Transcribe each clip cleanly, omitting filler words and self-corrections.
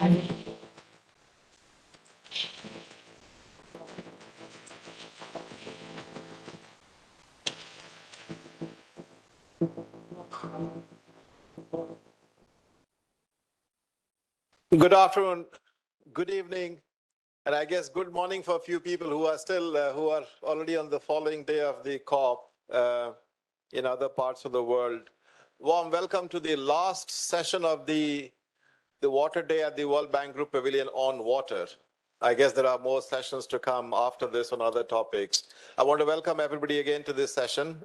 Good afternoon, good evening, and I guess good morning for a few people who are still, who are already on the following day of the COP in other parts of the world. Warm welcome to the last session of the Water Day at the World Bank Group Pavilion on water. I guess there are more sessions to come after this on other topics. I want to welcome everybody again to this session.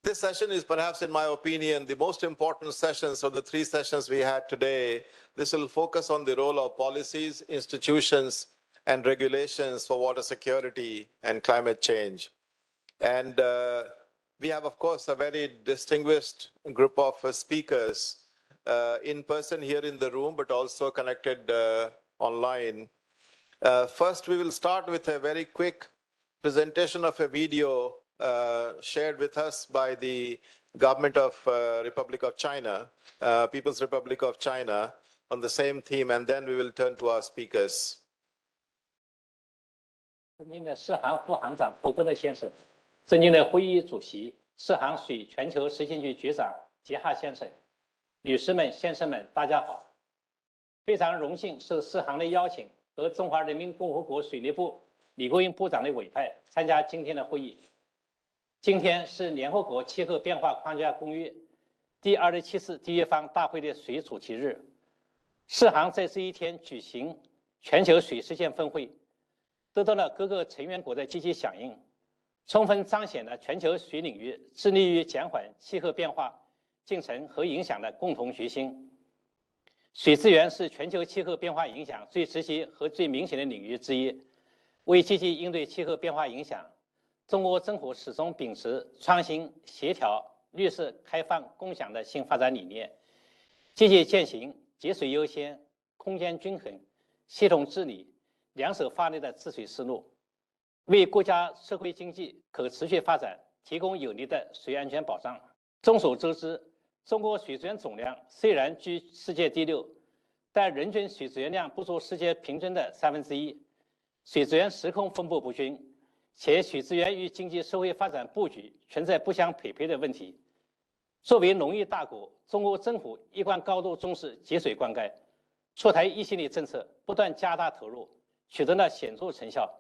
This session is perhaps, in my opinion, the most important sessions of the three sessions we had today. This will focus on the role of policies, institutions, and regulations for water security and climate change. And we have, of course, a very distinguished group of speakers in person here in the room, but also connected online. First, we will start with a very quick presentation of a video shared with us by the government of Republic of China, People's Republic of China, on the same theme, and then we will turn to our speakers. 尊敬的世行副行长伯格勒先生，尊敬的会议主席、世行水全球实践局局长杰哈先生，女士们、先生们，大家好！非常荣幸受世行的邀请和中华人民共和国水利部李国英部长的委派，参加今天的会议。 今天是联合国气候变化框架公约第27次缔约方大会的水主题日。世行在这一天举行全球水实践峰会，得到了各个成员国的积极响应，充分彰显了全球水领域致力于减缓气候变化进程和影响的共同决心。水资源是全球气候变化影响最直接和最明显的领域之一，为积极应对气候变化影响。 中国政府始终秉持创新、协调、绿色、开放、共享的新发展理念，积极践行节水优先、空间均衡、系统治理、两手发力的治水思路，为国家社会经济可持续发展提供有力的水安全保障。众所周知，中国水资源总量虽然居世界第6，但人均水资源量不足世界平均的1/3，水资源时空分布不均。 且水资源与经济社会发展布局存在不相匹配的问题。作为农业大国，中国政府一贯高度重视节水灌溉，出台一系列政策，不断加大投入，取得了显著成效。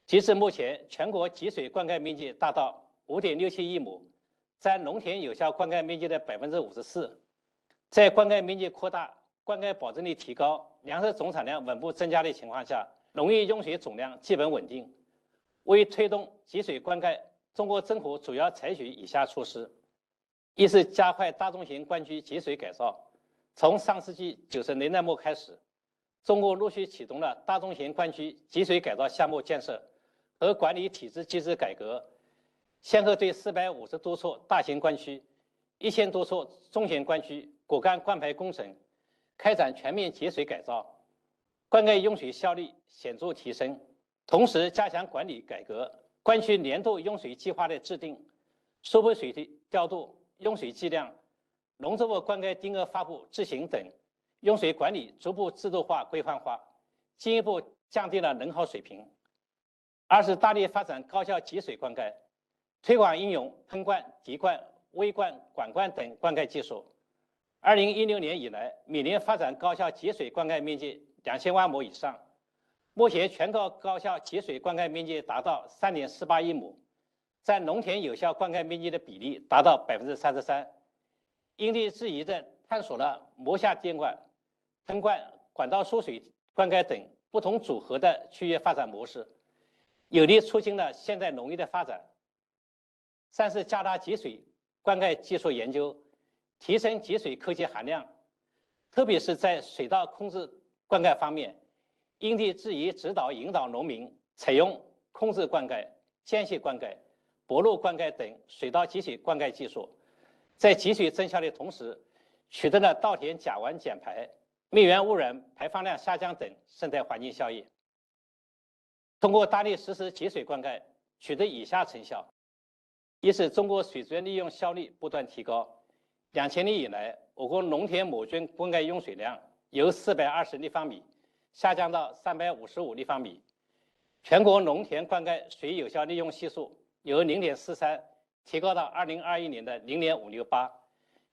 截至目前，全国节水灌溉面积达到5.67亿亩，占农田有效灌溉面积的54%。在灌溉面积扩大、灌溉保证率提高、粮食总产量稳步增加的情况下，农业用水总量基本稳定。 为推动节水灌溉，中国政府主要采取以下措施：一是加快大中型灌区节水改造。从上世纪90年代末开始，中国陆续启动了大中型灌区节水改造项目建设和管理体制机制改革，先后对450多处大型灌区、1000多处中型灌区果干灌排工程开展全面节水改造，灌溉用水效率显著提升。 同时，加强管理改革，灌区年度用水计划的制定、输配水的调度、用水计量、农作物灌溉定额发布执行等，用水管理逐步制度化、规范化，进一步降低了能耗水平。二是大力发展高效节水灌溉，推广应用喷灌、滴灌、微灌、管灌等灌溉技术。2016年以来，每年发展高效节水灌溉面积2000万亩以上。 目前，全国高效节水灌溉面积达到3.48亿亩，占农田有效灌溉面积的比例达到33%。因地制宜地探索了膜下电灌、喷灌、管道输水灌溉等不同组合的区域发展模式，有力促进了现代农业的发展。三是加大节水灌溉技术研究，提升节水科技含量，特别是在水稻控制灌溉方面。 因地制宜指导引导农民采用控制灌溉、间歇灌溉、薄露灌溉等水稻节水灌溉技术，在节水增效的同时，取得了稻田甲烷减排、煤源污染排放量下降等生态环境效益。通过大力实施节水灌溉，取得以下成效：一是中国水资源利用效率不断提高。2000年以来，我国农田亩均灌溉用水量由420立方米下降到355立方米，全国农田灌溉水有效利用系数由0.43提高到2021年的0.568，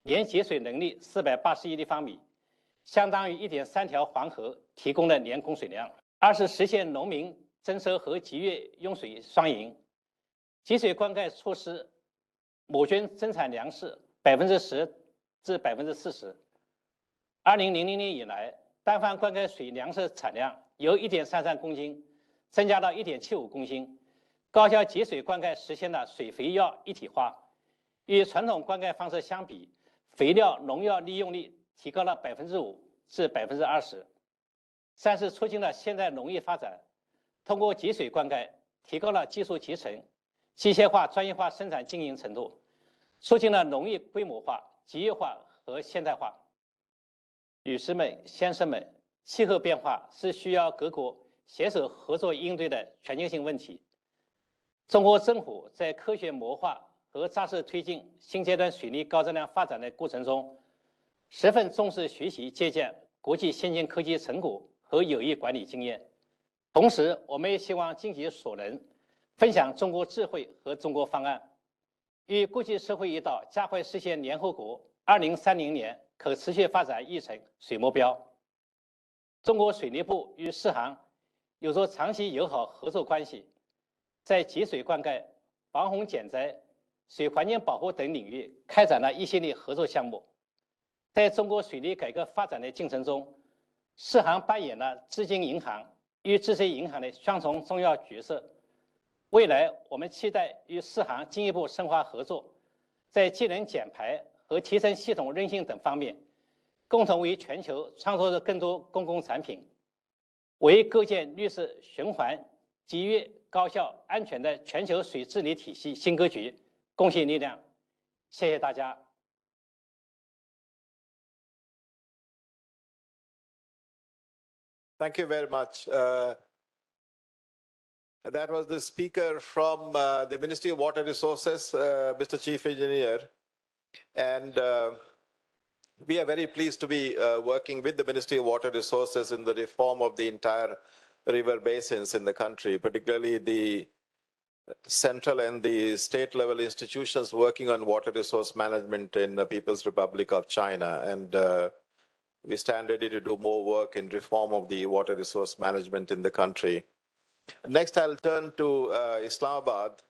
年节水能力481立方米，相当于1.3条黄河提供的年供水量。二是实现农民征收和节约用水双赢，节水灌溉措施亩均增产粮食10%至40%。2000年以来，单方灌溉水粮食产量由1.33公斤增加到1.75公斤，高效节水灌溉实现了水肥料一体化。与传统灌溉方式相比，肥料、农药利用率提高了5%至20%。三是促进了现代农业发展，通过节水灌溉，提高了技术集成、机械化、专业化生产经营程度，促进了农业规模化、集约化和现代化。女士们、先生们，气候变化是需要各国携手合作应对的全球性问题。中国政府在科学模化和扎实推进新阶段水利高质量发展的过程中，十分重视学习借鉴国际先进科技成果和有益管理经验。同时，我们也希望尽己所能，分享中国智慧和中国方案，与国际社会一道加快实现联合国2030年可持续发展议程水目标。中国水利部与世行有着长期友好合作关系，在节水灌溉、防洪减灾、水环境保护等领域开展了一系列合作项目。在中国水利改革发展的进程中，世行扮演了资金银行与支持银行的双重重要角色。未来，我们期待与世行进一步深化合作，在节能减排和提升系统韧性等方面，共同为全球创造更多公共产品，为构建绿色、循环、节约、高效、安全的全球水治理体系新格局贡献力量。谢谢大家。Thank you very much. That was the speaker from the Ministry of Water Resources, Mr. Chief Engineer. And we are very pleased to be working with the Ministry of Water Resources in the reform of the entire river basins in the country, particularly the central and the state level institutions working on water resource management in the People's Republic of China. And we stand ready to do more work in reform of the water resource management in the country. Next, I'll turn to Islamabad.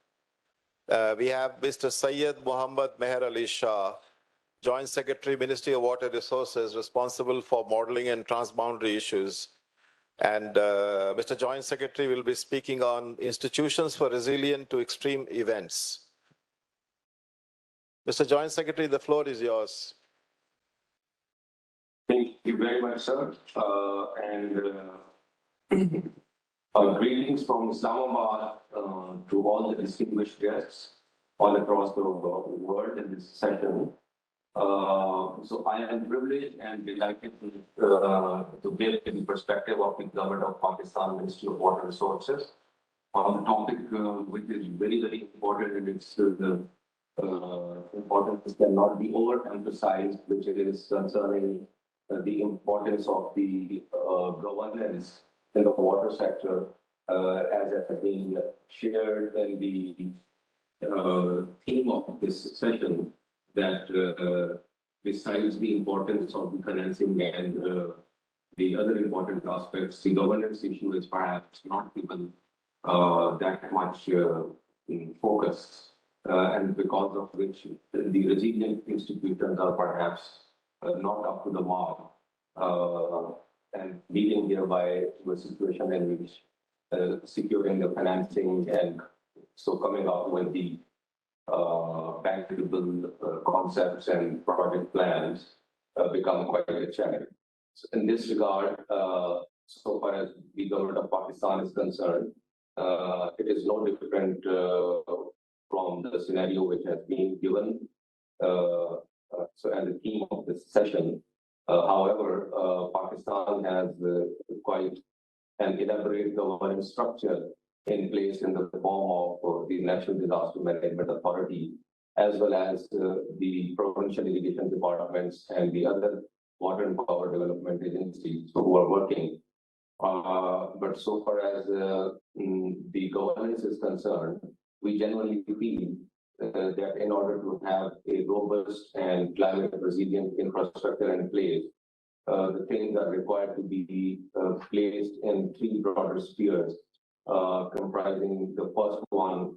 We have Mr. Syed Muhammad Meher Ali Shah, Joint Secretary, Ministry of Water Resources, responsible for modeling and transboundary issues. And Mr. Joint Secretary will be speaking on institutions for resilient to extreme events. Mr. Joint Secretary, the floor is yours. Thank you very much, sir. Greetings from Islamabad to all the distinguished guests all across the world in this session. So I am privileged and delighted to give the perspective of the government of Pakistan Ministry of Water Resources on the topic which is very, very important, and its importance cannot be overemphasized, which is concerning the importance of the governance in the water sector, as has been shared in the theme of this session, that besides the importance of the financing and the other important aspects, the governance issue is perhaps not given that much focus, and because of which the resilient institutions are perhaps not up to the mark, and leading hereby to a situation in which securing the financing and so coming up with the bankable concepts and project plans become quite a challenge. So in this regard, so far as the government of Pakistan is concerned, it is no different from the scenario which has been given so as the theme of this session. However, Pakistan has quite an elaborate governance structure in place in the form of the National Disaster Management Authority, as well as the provincial irrigation departments and the other water and power development agencies who are working. But so far as the governance is concerned, we generally feel that in order to have a robust and climate resilient infrastructure in place, the things are required to be placed in three broader spheres, comprising the first one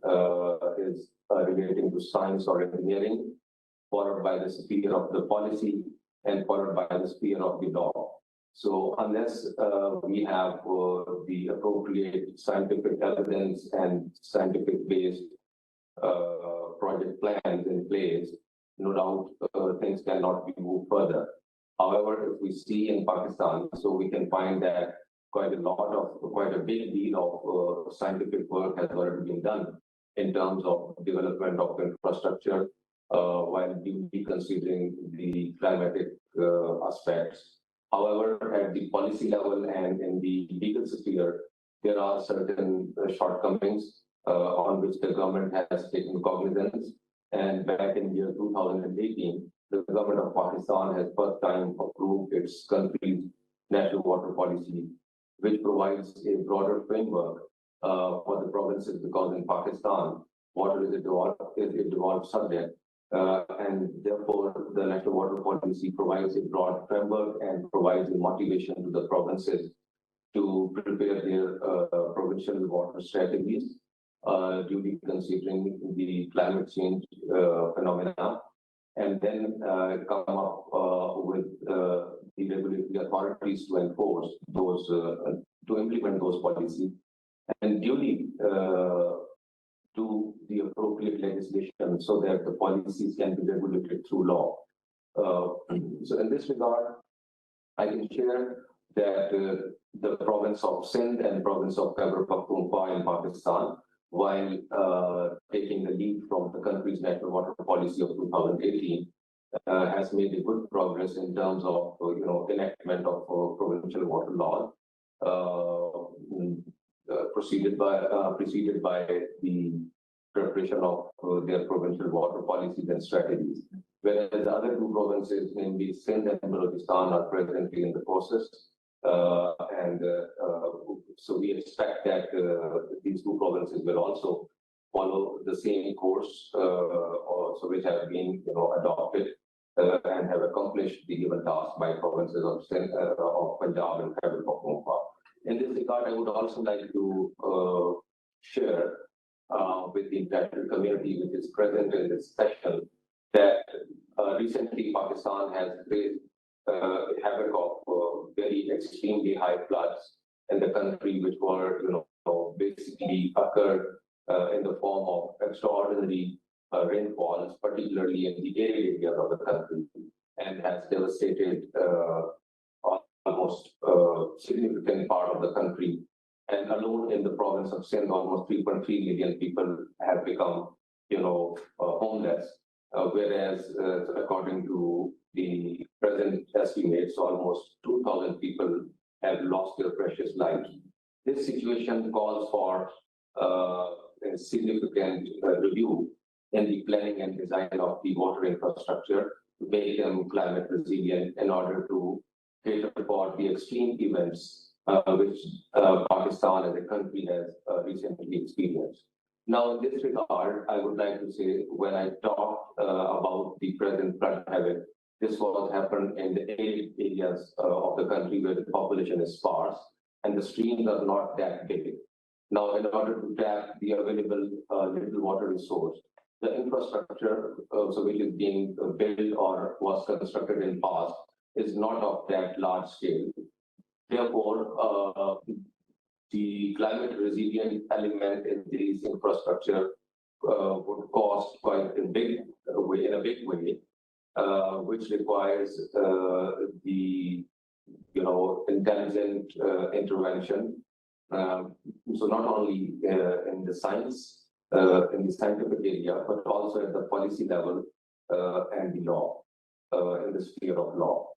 is relating to science or engineering, followed by the sphere of the policy, and followed by the sphere of the law. So unless we have the appropriate scientific evidence and scientific-based project plans in place, no doubt things cannot be moved further. However, if we see in Pakistan, so we can find that quite a big deal of scientific work has already been done in terms of development of infrastructure, while duly considering the climatic aspects. However, at the policy level and in the legal sphere, there are certain shortcomings on which the government has taken cognizance. And back in year 2018, the government of Pakistan has first time approved its country's national water policy, which provides a broader framework for the provinces, because in Pakistan, water is a devolved subject. And therefore, the national water policy provides a broad framework and provides a motivation to the provinces to prepare their provincial water strategies, duly considering the climate change phenomena, and then come up with the regulatory authorities to enforce those, to implement those policies, and duly do the appropriate legislation so that the policies can be regulated through law. So in this regard, I can share that the province of Sindh and province of Khyber Pakhtunkhwa in Pakistan, while taking the lead from the country's national water policy of 2018, has made a good progress in terms of enactment of provincial water laws, preceded by the preparation of their provincial water policies and strategies. Whereas the other two provinces, namely Sindh and Balochistan, are presently in the process. So we expect that these two provinces will also follow the same course, also which have been adopted and have accomplished the given task by provinces of Punjab and Khyber Pakhtunkhwa. In this regard, I would also like to share with the international community which is present in this session that recently Pakistan has faced havoc of very extremely high floods in the country, which were basically occurred in the form of extraordinary rainfalls, particularly in the arid areas of the country, and has devastated almost significant part of the country. And alone in the province of Sindh, almost 3.3 million people have become, homeless. Whereas, according to the present estimates, almost 2,000 people have lost their precious lives. This situation calls for a significant review in the planning and design of the water infrastructure to make them climate resilient in order to cater for the extreme events which Pakistan as a country has recently experienced. Now, in this regard, I would like to say, when I talked about the present flood havoc, this was happened in the arid areas of the country where the population is sparse and the streams are not that big. Now, in order to tap the available little water resource, the infrastructure which is being built or was constructed in past is not of that large scale. Therefore, the climate resilient element in these infrastructure would cost quite a big way, which requires the intelligent intervention. So not only in the science, in the scientific area, but also at the policy level and the law, in the sphere of law.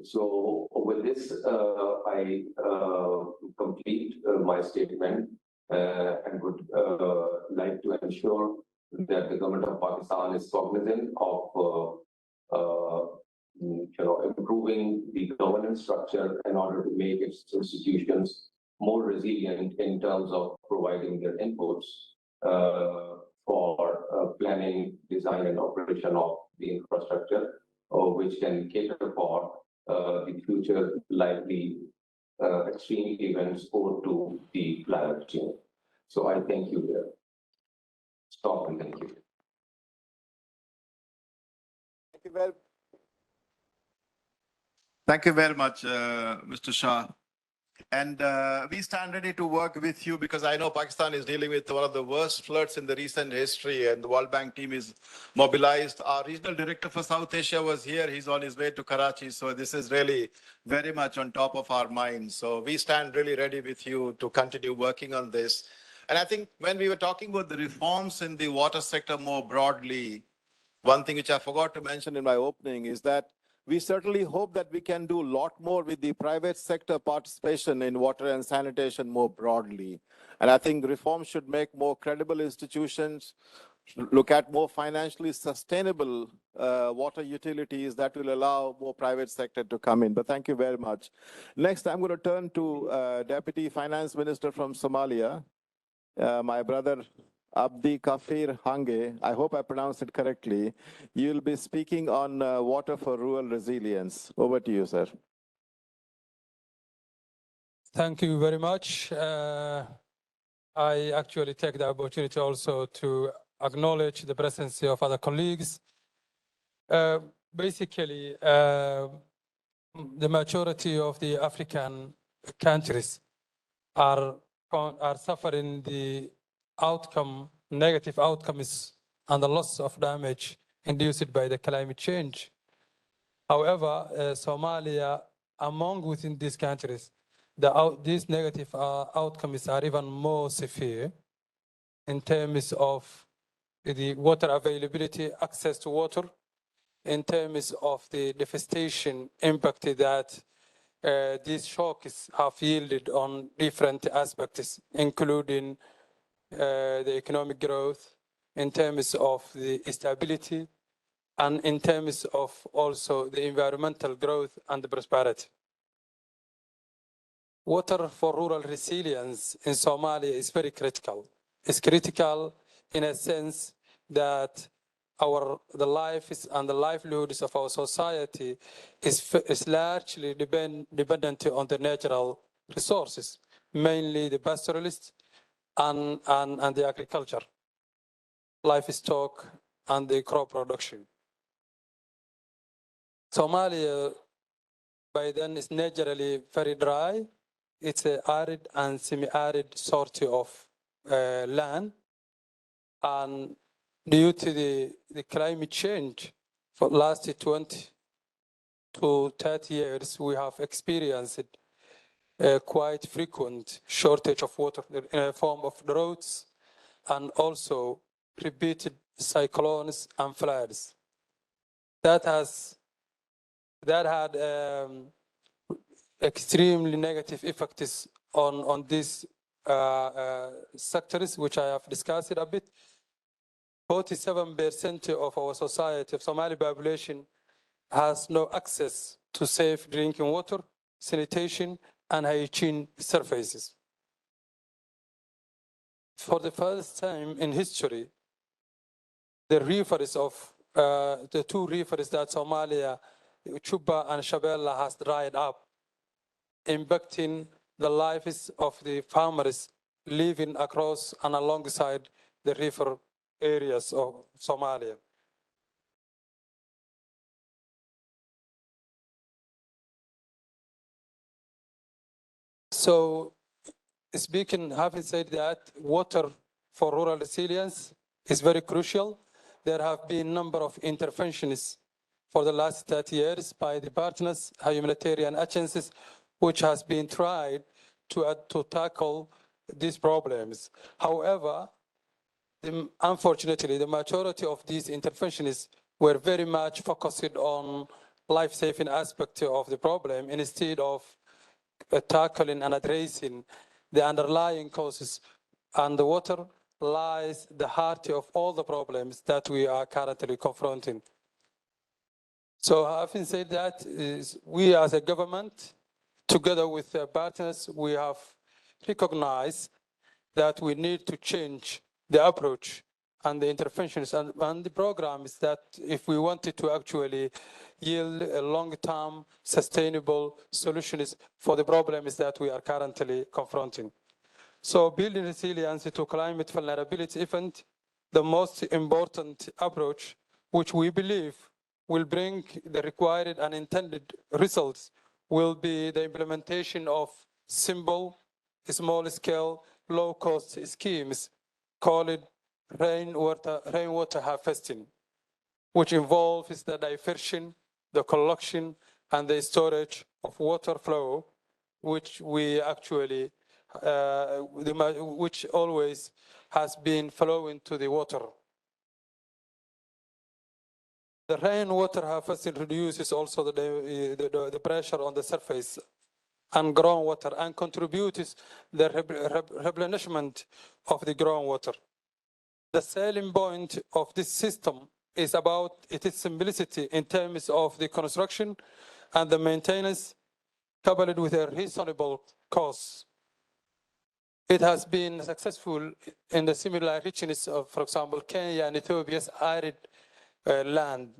So with this, I complete my statement and would like to ensure that the government of Pakistan is cognizant of improving the governance structure in order to make its institutions more resilient in terms of providing their inputs for planning, design, and operation of the infrastructure, which can cater for the future likely extreme events owed to the climate change. So I thank you there. Stop and thank you. Thank you very much, Mr. Shah. And we stand ready to work with you because I know Pakistan is dealing with one of the worst floods in the recent history, and the World Bank team is mobilized. Our regional director for South Asia was here. He's on his way to Karachi. So this is really very much on top of our minds. So we stand really ready with you to continue working on this. And I think when we were talking about the reforms in the water sector more broadly, one thing which I forgot to mention in my opening is that we certainly hope that we can do a lot more with the private sector participation in water and sanitation more broadly. And I think reform should make more credible institutions, look at more financially sustainable water utilities that will allow more private sector to come in. But thank you very much. Next, I'm going to turn to Deputy Finance Minister from Somalia, my brother Abdi Kafir Hange. I hope I pronounced it correctly. You'll be speaking on water for rural resilience. Over to you, sir. Thank you very much. I actually take the opportunity also to acknowledge the presence of other colleagues. Basically, the majority of the African countries are suffering the negative outcomes and the loss of damage induced by the climate change. However, Somalia, within these countries, these negative outcomes are even more severe in terms of the water availability, access to water, in terms of the devastation impact that these shocks have yielded on different aspects, including the economic growth, in terms of the stability, and in terms of also the environmental growth and the prosperity. Water for rural resilience in Somalia is very critical. It's critical in a sense that the lives and the livelihoods of our society is largely dependent on the natural resources, mainly the pastoralists and the agriculture, livestock, and the crop production. Somalia, by then, is naturally very dry. It's an arid and semi-arid sort of land. And due to the climate change for the last 20 to 30 years, we have experienced quite frequent shortage of water in a form of droughts and also repeated cyclones and floods. That had extremely negative effects on these sectors, which I have discussed a bit. 47% of our society, of Somali population, has no access to safe drinking water, sanitation, and hygiene services. For the first time in history, the rivers of the two rivers that Somalia, Chuba and Shabelle, has dried up, impacting the lives of the farmers living across and alongside the river areas of Somalia. So, having said that, water for rural resilience is very crucial. There have been a number of interventions for the last 30 years by the partners, humanitarian agencies, which has been tried to tackle these problems. However, unfortunately, the majority of these interventions were very much focused on life-saving aspects of the problem instead of tackling and addressing the underlying causes. And the water lies the heart of all the problems that we are currently confronting. So having said that, we as a government, together with partners, we have recognized that we need to change the approach and the interventions and the programs that if we wanted to actually yield a long-term sustainable solutions for the problems that we are currently confronting. So building resilience to climate vulnerability event, the most important approach, which we believe will bring the required and intended results, will be the implementation of simple, small-scale, low-cost schemes called rainwater harvesting, which involves the diversion, the collection, and the storage of water flow, which we actually, which always has been flowing to the water. The rainwater harvesting reduces also the pressure on the surface and groundwater and contributes the replenishment of the groundwater. The selling point of this system is about its simplicity in terms of the construction and the maintenance, coupled with a reasonable cost. It has been successful in the similar richness of, for example, Kenya and Ethiopia's arid land.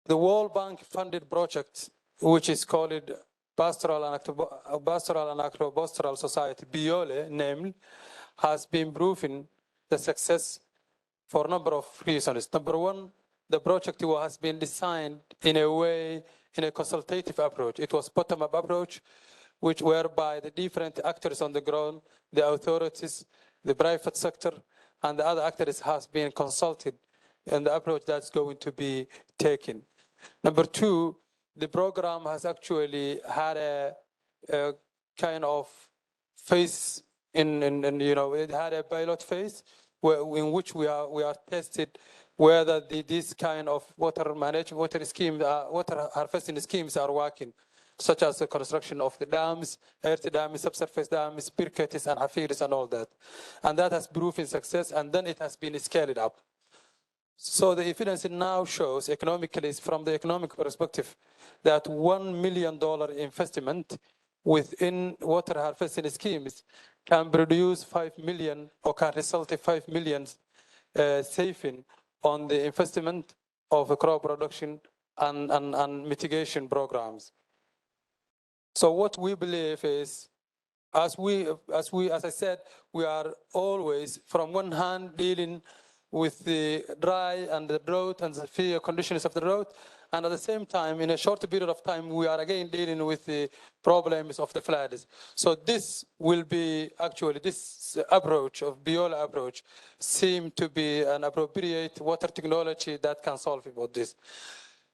The World Bank funded project, which is called Pastoral and Agropastoral Society, BIOLE, named, has been proven the success for a number of reasons. Number one, the project has been designed in a way, in a consultative approach. It was bottom-up approach, which whereby the different actors on the ground, the authorities, the private sector, and the other actors has been consulted in the approach that's going to be taken. Number two, the program has actually had a kind of phase it had a pilot phase in which we are tested whether this kind of water management, water harvesting schemes are working, such as the construction of the dams, earth dams, subsurface dams, pier cuttings, and hafires, and all that. And that has proven success, and then it has been scaled up. So the evidence now shows economically, from the economic perspective, that $1 million investment within water harvesting schemes can produce 5 million or can result in 5 million saving on the investment of crop production and mitigation programs. So what we believe is, as I said, we are always, from one hand, dealing with the dry and the drought and the severe conditions of the drought, and at the same time, in a short period of time, we are again dealing with the problems of the floods. So this will be actually, this approach of BIOLA approach seem to be an appropriate water technology that can solve about this.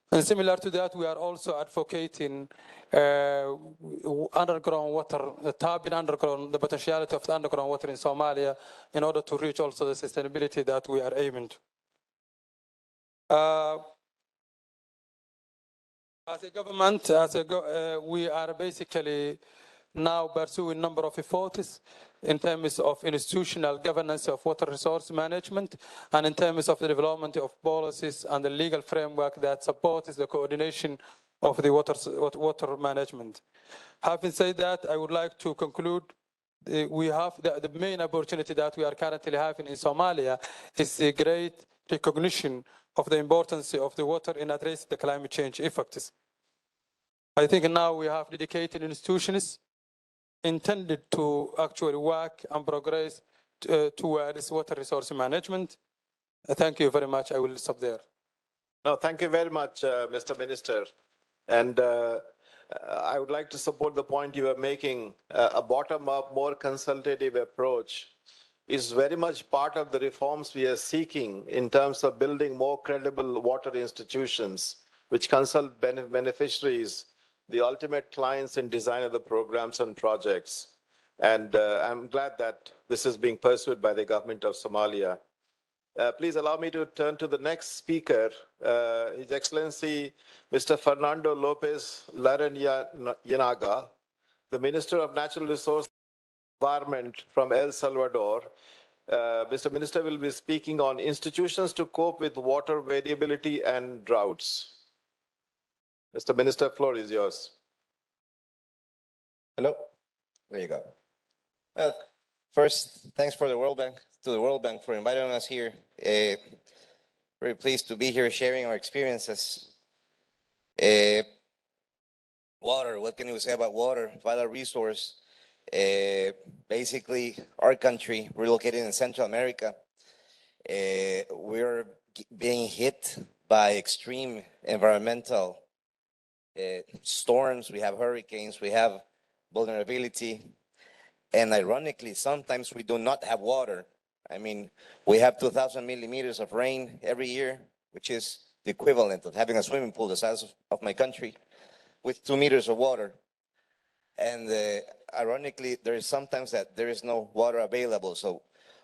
And similar to that, we are also advocating underground water, tapping underground, the potentiality of the underground water in Somalia in order to reach also the sustainability that we are aiming to. As a government, we are basically now pursuing a number of efforts in terms of institutional governance of water resource management and in terms of the development of policies and the legal framework that supports the coordination of the water management. Having said that, I would like to conclude. We have the main opportunity that we are currently having in Somalia is a great recognition of the importance of the water in addressing the climate change effects. I think now we have dedicated institutions intended to actually work and progress towards water resource management. Thank you very much. I will stop there. No, thank you very much, Mr. Minister. And I would like to support the point you were making. A bottom-up, more consultative approach is very much part of the reforms we are seeking in terms of building more credible water institutions, which consult beneficiaries, the ultimate clients in design of the programs and projects. And I'm glad that this is being pursued by the government of Somalia. Please allow me to turn to the next speaker, His Excellency, Mr. Fernando Lopez Larrañaga, the Minister of Natural Resources and Environment from El Salvador. Mr. Minister will be speaking on institutions to cope with water variability and droughts. Mr. Minister, floor is yours. Hello, there you go. First, thanks to the World Bank for inviting us here. Very pleased to be here sharing our experiences. Water, what can you say about water? Vital resource. Basically, our country, we're located in Central America. We're being hit by extreme environmental storms. We have hurricanes, we have vulnerability. And ironically, sometimes we do not have water. I mean, we have 2,000 millimeters of rain every year, which is the equivalent of having a swimming pool the size of my country with 2 meters of water. And ironically, there is sometimes that there is no water available. So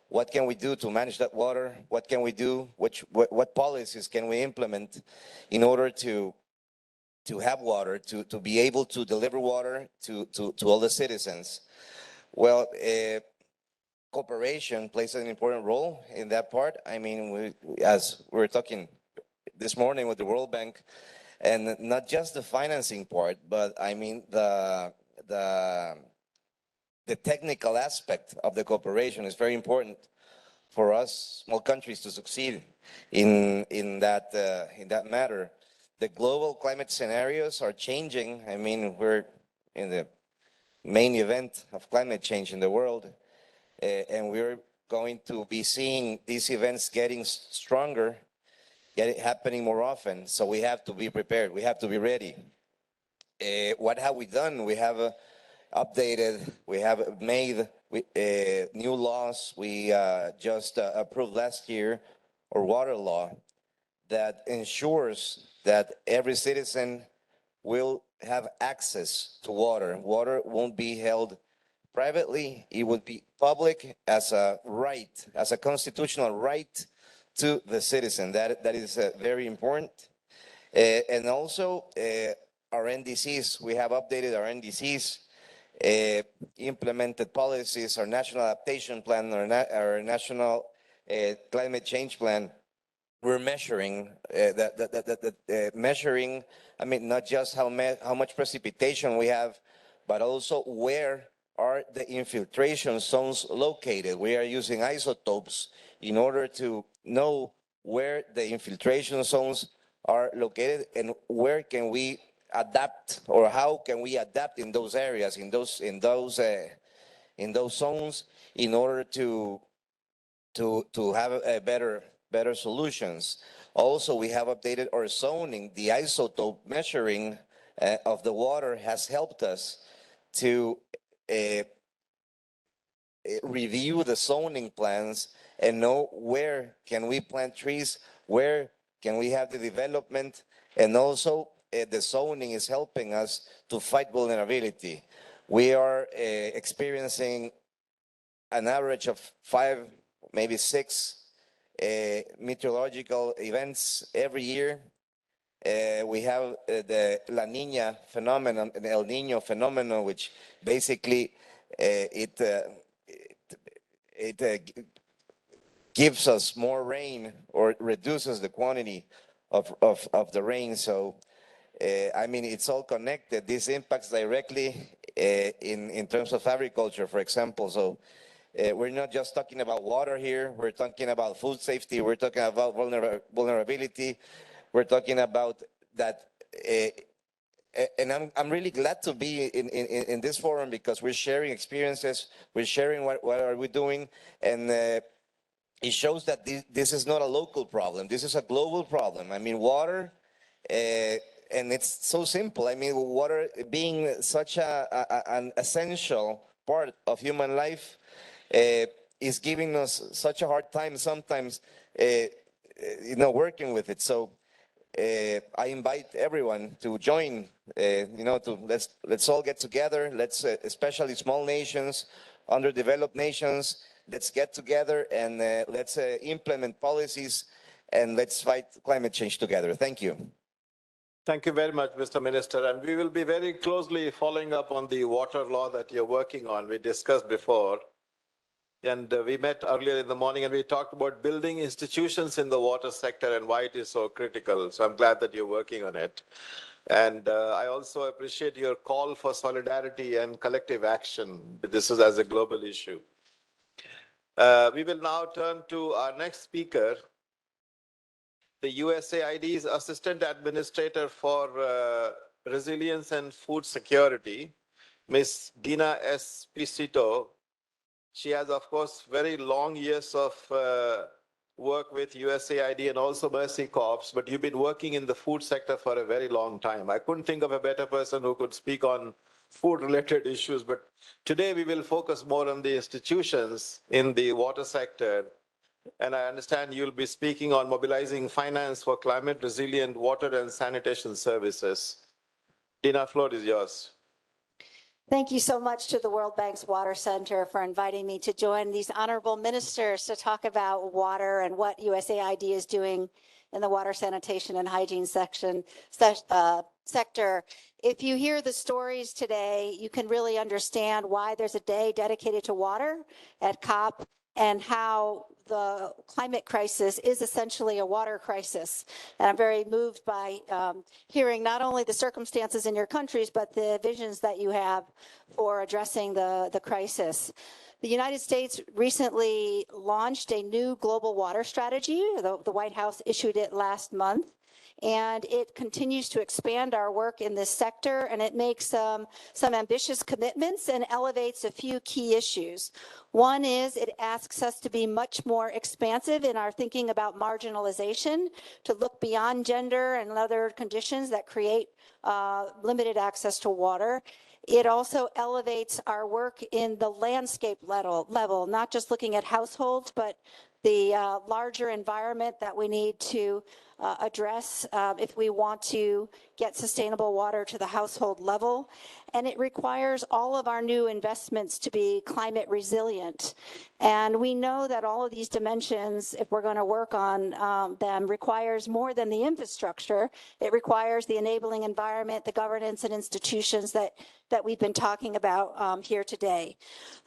what can we do to manage that water? What can we do? What policies can we implement in order to have water, to be able to deliver water to all the citizens? Well, cooperation plays an important role in that part. I mean, as we were talking this morning with the World Bank, and not just the financing part, but I mean the technical aspect of the cooperation is very important for us small countries to succeed in that matter. The global climate scenarios are changing. I mean, we're in the main event of climate change in the world, and we're going to be seeing these events getting stronger, happening more often. So we have to be prepared. We have to be ready. What have we done? We have updated. We have made new laws. We just approved last year our water law that ensures that every citizen will have access to water. Water won't be held privately. It would be public as a right, as a constitutional right to the citizen. That is very important. And also our NDCs, we have updated our NDCs, implemented policies, our national adaptation plan, our national climate change plan. We're measuring measuring. I mean, not just how much precipitation we have, but also where are the infiltration zones located. We are using isotopes in order to know where the infiltration zones are located and where can we adapt, or how can we adapt in those areas, in those zones, in order to have a better solutions. Also, we have updated our zoning. The isotope measuring of the water has helped us to review the zoning plans and know where can we plant trees, where can we have the development, and also the zoning is helping us to fight vulnerability. We are experiencing an average of 5, maybe 6 meteorological events every year. We have the La Niña phenomenon, the El Niño phenomenon, which basically it gives us more rain, or reduces the quantity of the rain. So I mean, it's all connected. This impacts directly in terms of agriculture, for example. So we're not just talking about water here. We're talking about food safety. We're talking about vulnerability. We're talking about that. And I'm really glad to be in this forum, because we're sharing experiences. We're sharing what are we doing, and it shows that this is not a local problem. This is a global problem. I mean, water. And it's so simple. I mean, water being such an essential part of human life is giving us such a hard time sometimes, working with it. So I invite everyone to join. Let's all get together. Let's, especially small nations, underdeveloped nations, let's get together and let's implement policies, and let's fight climate change together. Thank you. Thank you very much, Mr. Minister. And we will be very closely following up on the water law that you're working on. We discussed before. And we met earlier in the morning and we talked about building institutions in the water sector and why it is so critical. So I'm glad that you're working on it. And I also appreciate your call for solidarity and collective action. This is as a global issue. We will now turn to our next speaker, the USAID's Assistant Administrator for Resilience and Food Security, Ms. Dina Esposito. She has, of course, very long years of work with USAID and also Mercy Corps, but you've been working in the food sector for a very long time. I couldn't think of a better person who could speak on food-related issues, but today we will focus more on the institutions in the water sector. And I understand you'll be speaking on mobilizing finance for climate resilient water and sanitation services. Dina, floor is yours. Thank you so much to the World Bank's Water Center for inviting me to join these honorable ministers to talk about water and what USAID is doing in the water, sanitation, and hygiene sector. If you hear the stories today, you can really understand why there's a day dedicated to water at COP and how the climate crisis is essentially a water crisis. And I'm very moved by hearing not only the circumstances in your countries, but the visions that you have for addressing the crisis. The United States recently launched a new global water strategy. The White House issued it last month. And it continues to expand our work in this sector, and it makes some ambitious commitments and elevates a few key issues. One is it asks us to be much more expansive in our thinking about marginalization, to look beyond gender and other conditions that create limited access to water. It also elevates our work in the landscape level, not just looking at households, but the larger environment that we need to address if we want to get sustainable water to the household level. And it requires all of our new investments to be climate resilient. And we know that all of these dimensions, if we're going to work on them, requires more than the infrastructure. It requires the enabling environment, the governance and institutions that we've been talking about here today.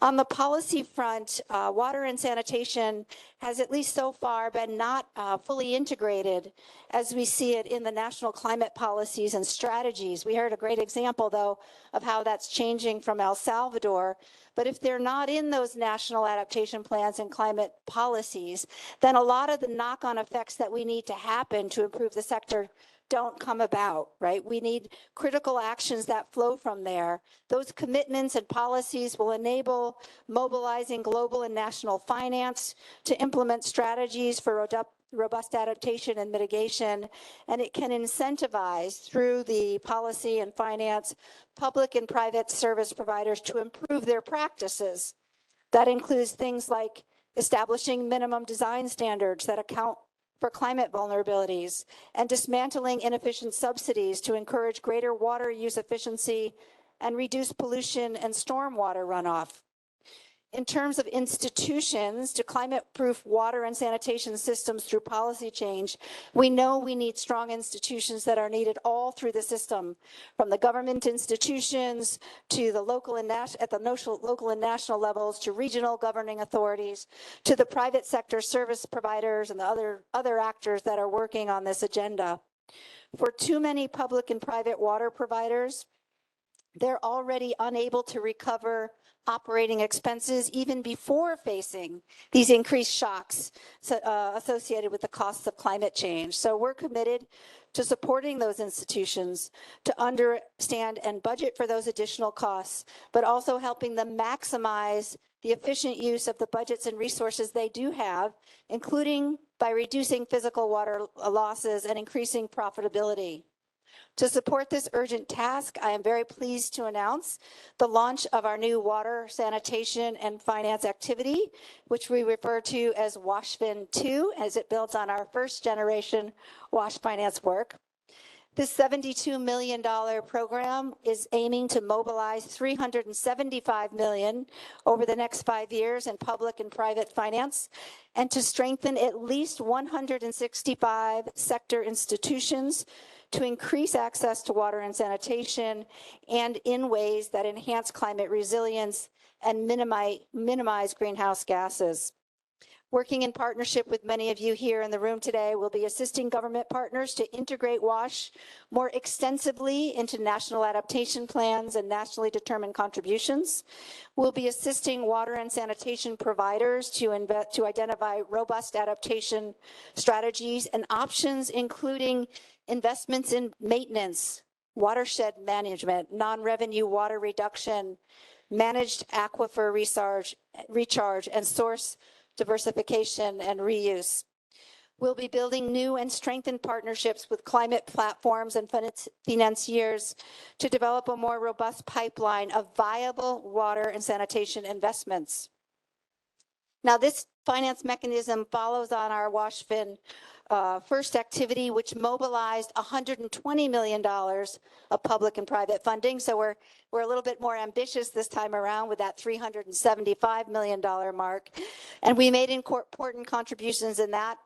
On the policy front, water and sanitation has at least so far been not fully integrated as we see it in the national climate policies and strategies. We heard a great example, though, of how that's changing from El Salvador. But if they're not in those national adaptation plans and climate policies, then a lot of the knock-on effects that we need to happen to improve the sector don't come about, right? We need critical actions that flow from there. Those commitments and policies will enable mobilizing global and national finance to implement strategies for robust adaptation and mitigation, and it can incentivize through the policy and finance public and private service providers to improve their practices. That includes things like establishing minimum design standards that account for climate vulnerabilities and dismantling inefficient subsidies to encourage greater water use efficiency and reduce pollution and stormwater runoff. In terms of institutions to climate-proof water and sanitation systems through policy change, we know we need strong institutions that are needed all through the system, from the government institutions to the local and national levels, to regional governing authorities, to the private sector service providers and the other actors that are working on this agenda. For too many public and private water providers, they're already unable to recover operating expenses even before facing these increased shocks associated with the costs of climate change. So we're committed to supporting those institutions to understand and budget for those additional costs, but also helping them maximize the efficient use of the budgets and resources they do have, including by reducing physical water losses and increasing profitability. To support this urgent task, I am very pleased to announce the launch of our new water, sanitation, and finance activity, which we refer to as WashFin 2, as it builds on our first generation WASH finance work. This $72 million program is aiming to mobilize $375 million over the next 5 years in public and private finance, and to strengthen at least 165 sector institutions to increase access to water and sanitation, and in ways that enhance climate resilience and minimize greenhouse gases. Working in partnership with many of you here in the room today, we'll be assisting government partners to integrate WASH more extensively into national adaptation plans and nationally determined contributions. We'll be assisting water and sanitation providers to identify robust adaptation strategies and options, including investments in maintenance, watershed management, non-revenue water reduction, managed aquifer recharge, and source diversification and reuse. We'll be building new and strengthened partnerships with climate platforms and financiers to develop a more robust pipeline of viable water and sanitation investments. Now, this finance mechanism follows on our WashFin first activity, which mobilized $120 million of public and private funding. So we're a little bit more ambitious this time around with that $375 million mark. And we made important contributions in that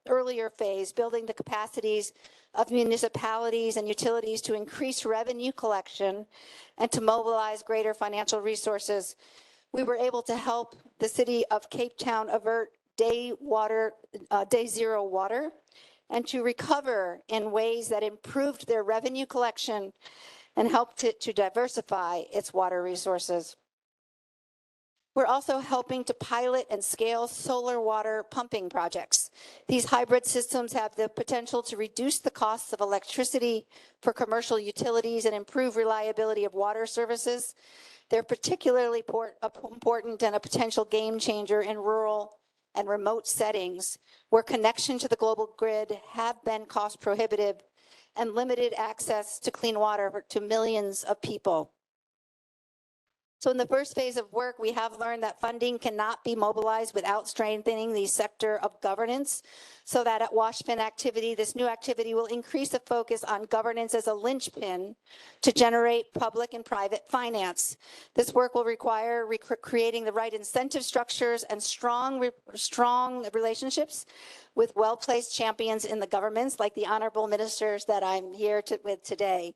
earlier phase, building the capacities of municipalities and utilities to increase revenue collection and to mobilize greater financial resources. We were able to help the city of Cape Town avert day zero water and to recover in ways that improved their revenue collection and helped it to diversify its water resources. We're also helping to pilot and scale solar water pumping projects. These hybrid systems have the potential to reduce the costs of electricity for commercial utilities and improve reliability of water services. They're particularly important and a potential game changer in rural and remote settings where connection to the global grid have been cost prohibitive and limited access to clean water to millions of people. So in the first phase of work, we have learned that funding cannot be mobilized without strengthening the sector of governance, so that at WashFin activity, this new activity will increase the focus on governance as a linchpin to generate public and private finance. This work will require creating the right incentive structures and strong relationships with well-placed champions in the governments, like the honorable ministers that I'm here with today.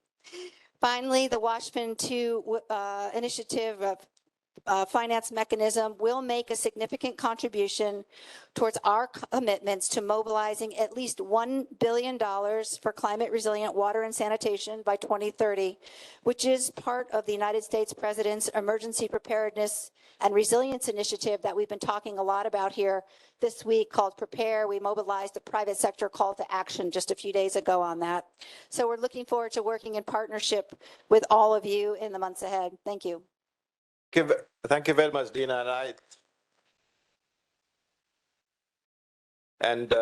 Finally, the WashFin 2 initiative of finance mechanism will make a significant contribution towards our commitments to mobilizing at least $1 billion for climate resilient water and sanitation by 2030, which is part of the United States President's Emergency Preparedness and Resilience Initiative that we've been talking a lot about here this week, called Prepare. We mobilized a private sector call to action just a few days ago on that. So we're looking forward to working in partnership with all of you in the months ahead. Thank you. Thank you very much, Dina. And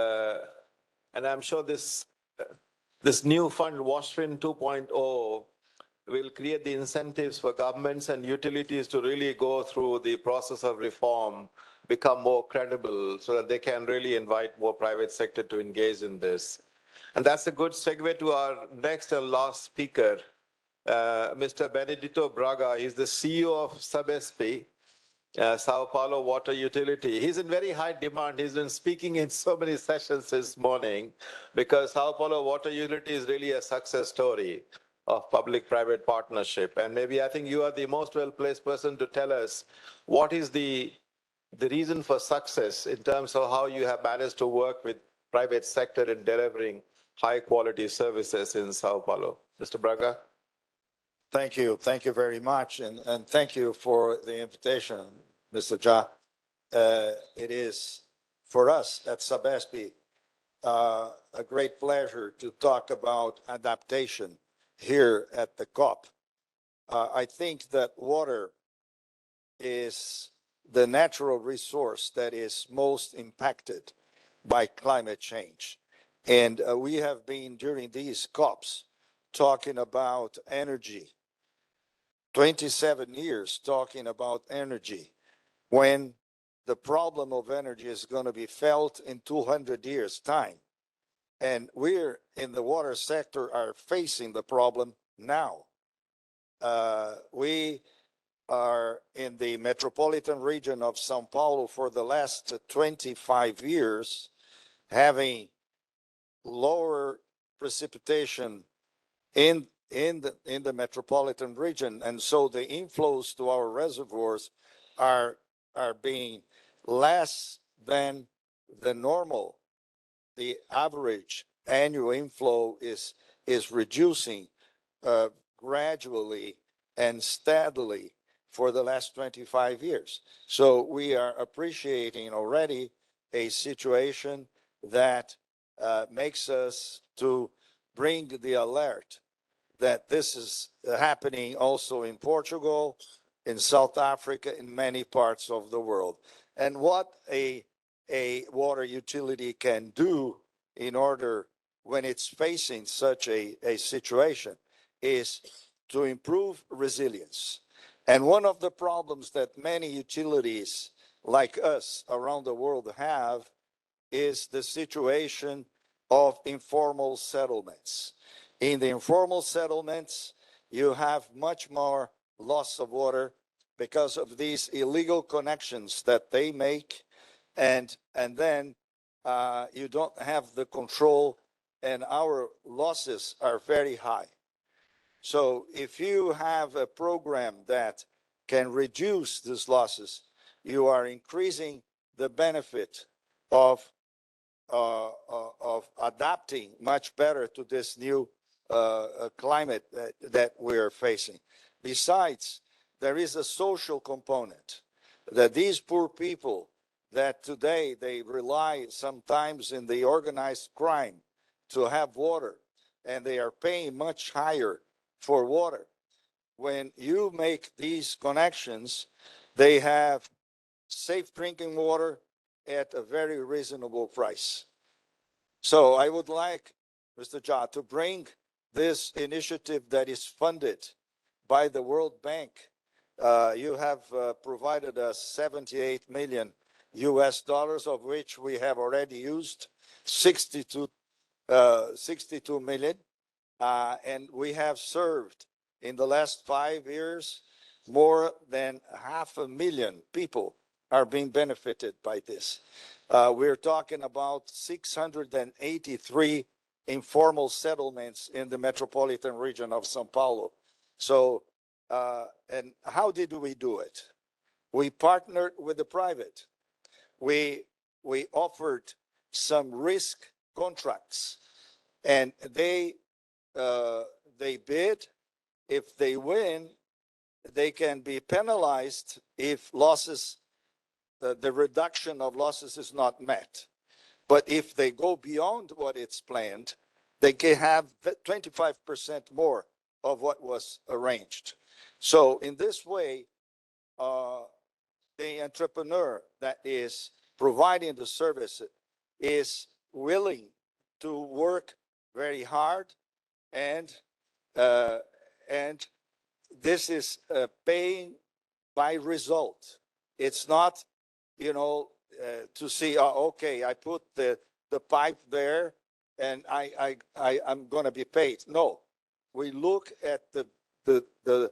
I'm sure this new fund, WashFin 2.0, will create the incentives for governments and utilities to really go through the process of reform, become more credible, so that they can really invite more private sector to engage in this. And that's a good segue to our next and last speaker, Mr. Benedito Braga. He's the CEO of Sabesp, Sao Paulo Water Utility. He's in very high demand. He's been speaking in so many sessions this morning because Sao Paulo Water Utility is really a success story of public-private partnership. And maybe I think you are the most well-placed person to tell us what is the reason for success in terms of how you have managed to work with private sector in delivering high-quality services in Sao Paulo. Mr. Braga? Thank you. Thank you very much. And thank you for the invitation, Mr. Ja. It is, for us at Sabesp, a great pleasure to talk about adaptation here at the COP. I think that water is the natural resource that is most impacted by climate change. And we have been, during these COPs, talking about energy. 27 years talking about energy, when the problem of energy is going to be felt in 200 years' time. And we're in the water sector are facing the problem now. We are in the metropolitan region of Sao Paulo for the last 25 years, having lower precipitation in in the metropolitan region. And so the inflows to our reservoirs are being less than the normal. The average annual inflow is reducing gradually and steadily for the last 25 years. So we are appreciating already a situation that makes us to bring the alert that this is happening also in Portugal, in South Africa, in many parts of the world. And what a water utility can do in order, when it's facing such a situation, is to improve resilience. And one of the problems that many utilities like us around the world have is the situation of informal settlements. In the informal settlements, you have much more loss of water because of these illegal connections that they make, and then you don't have the control, and our losses are very high. So if you have a program that can reduce these losses, you are increasing the benefit of adapting much better to this new climate that we're facing. Besides, there is a social component that these poor people that today they rely sometimes in the organized crime to have water, and they are paying much higher for water. When you make these connections, they have safe drinking water at a very reasonable price. So I would like, Mr. Jha, to bring this initiative that is funded by the World Bank. You have provided us 78 million US dollars, of which we have already used 62 million. And we have served in the last 5 years, more than 500,000 people are being benefited by this. We're talking about 683 informal settlements in the metropolitan region of São Paulo. So, and how did we do it? We partnered with the private. We offered some risk contracts, and they bid. If they win, they can be penalized if losses, the reduction of losses is not met. But if they go beyond what it's planned, they can have 25% more of what was arranged. So in this way, the entrepreneur that is providing the service is willing to work very hard, and this is paying by result. It's not, to see, okay, I put the pipe there and I'm going to be paid. No, we look at the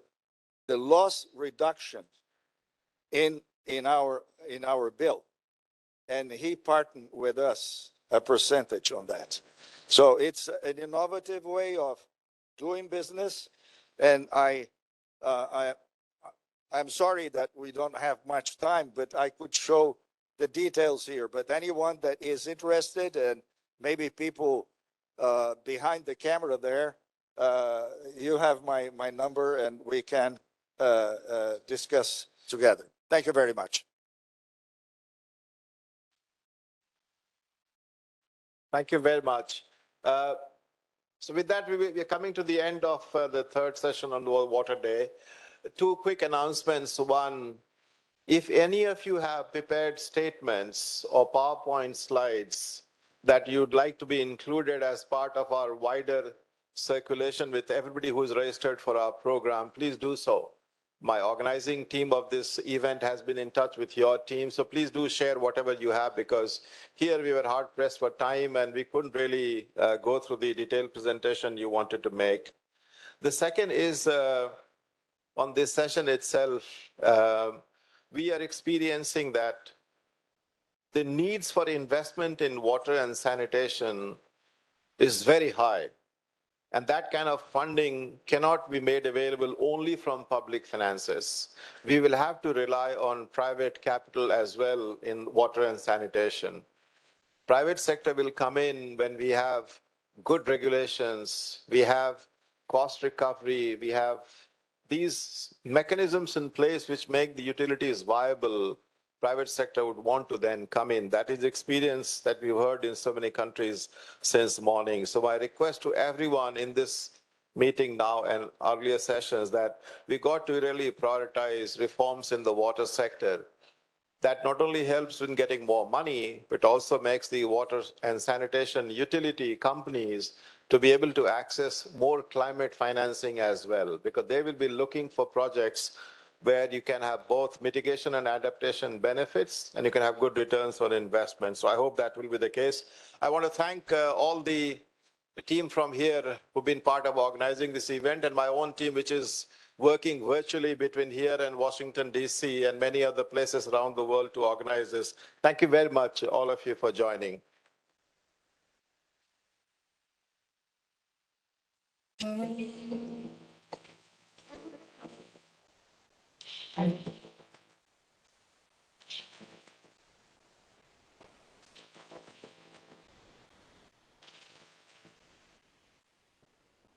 loss reduction in our bill, and he partnered with us a percentage on that. So it's an innovative way of doing business, and I'm sorry that we don't have much time, but I could show the details here. But anyone that is interested, and maybe people behind the camera there, you have my number, and we can discuss together. Thank you very much. Thank you very much. So with that, we're coming to the end of the third session on World Water Day. Two quick announcements. One, if any of you have prepared statements or PowerPoint slides that you'd like to be included as part of our wider circulation with everybody who's registered for our program, please do so. My organizing team of this event has been in touch with your team, so please do share whatever you have, because here we were hard pressed for time and we couldn't really go through the detailed presentation you wanted to make. The second is on this session itself, we are experiencing that the needs for investment in water and sanitation is very high. And that kind of funding cannot be made available only from public finances. We will have to rely on private capital as well in water and sanitation. Private sector will come in when we have good regulations, we have cost recovery, we have these mechanisms in place which make the utilities viable. Private sector would want to then come in. That is experience that we've heard in so many countries since morning. So my request to everyone in this meeting now and earlier sessions that we got to really prioritize reforms in the water sector. That not only helps in getting more money, but also makes the water and sanitation utility companies to be able to access more climate financing as well, because they will be looking for projects where you can have both mitigation and adaptation benefits, and you can have good returns on investment. So I hope that will be the case. I want to thank all the team from here who've been part of organizing this event, and my own team, which is working virtually between here and Washington, D.C., and many other places around the world to organize this. Thank you very much, all of you, for joining.